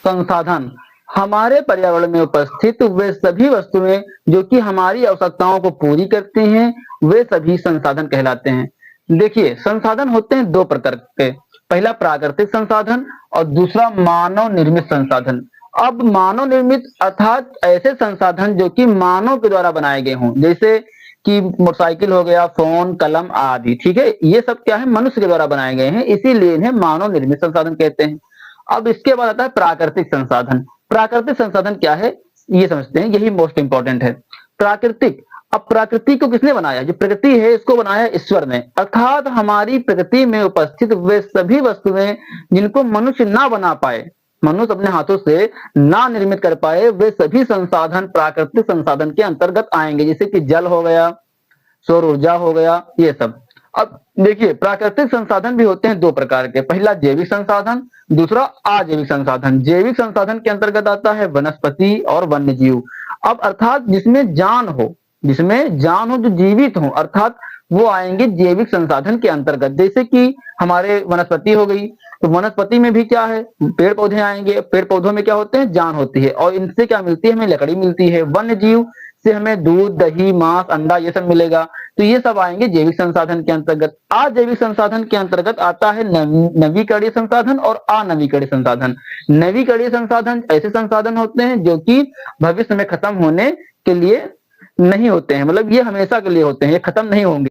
संसाधन हमारे पर्यावरण में उपस्थित वे सभी वस्तुएं जो कि हमारी आवश्यकताओं को पूरी करती हैं, वे सभी संसाधन कहलाते हैं। देखिए, संसाधन होते हैं दो प्रकार के। पहला प्राकृतिक संसाधन और दूसरा मानव निर्मित संसाधन। अब मानव निर्मित अर्थात ऐसे संसाधन जो कि मानव के द्वारा बनाए गए हों, जैसे कि मोटरसाइकिल हो गया, फोन, कलम आदि। ठीक है, ये सब क्या है, मनुष्य के द्वारा बनाए गए हैं, इसीलिए इन्हें मानव निर्मित संसाधन कहते हैं। अब इसके बाद आता है प्राकृतिक संसाधन। प्राकृतिक संसाधन क्या है, ये समझते हैं, यही मोस्ट इंपॉर्टेंट है। प्राकृतिक, अब प्रकृति को किसने बनाया? जो प्रकृति है इसको बनाया ईश्वर ने, अर्थात हमारी प्रकृति में उपस्थित वे सभी वस्तुएं जिनको मनुष्य ना बना पाए, मनुष्य अपने हाथों से ना निर्मित कर पाए, वे सभी संसाधन प्राकृतिक संसाधन के अंतर्गत आएंगे, जैसे कि जल हो गया, सौर ऊर्जा हो गया, ये सब। अब देखिए, प्राकृतिक संसाधन भी होते हैं दो प्रकार के। पहला जैविक संसाधन, दूसरा अजैविक संसाधन। जैविक संसाधन के अंतर्गत आता है वनस्पति और वन्य जीव। अब अर्थात जिसमें जान हो, जिसमें जान हो, जो जीवित हो, अर्थात वो आएंगे जैविक संसाधन के अंतर्गत। जैसे कि हमारे वनस्पति हो गई, तो वनस्पति में भी क्या है, पेड़ पौधे आएंगे। पेड़ पौधों में क्या होते हैं, जान होती है, और इनसे क्या मिलती है, हमें लकड़ी मिलती है। वन्य जीव से हमें दूध, दही, मांस, अंडा ये सब मिलेगा। तो ये सब आएंगे जैविक संसाधन के अंतर्गत। अजैविक संसाधन के अंतर्गत आता है नवीकरणीय संसाधन और अनवीकरणीय संसाधन। नवीकरणीय संसाधन ऐसे संसाधन होते हैं जो कि भविष्य में खत्म होने के लिए नहीं होते हैं, मतलब ये हमेशा के लिए होते हैं, ये खत्म नहीं होंगे।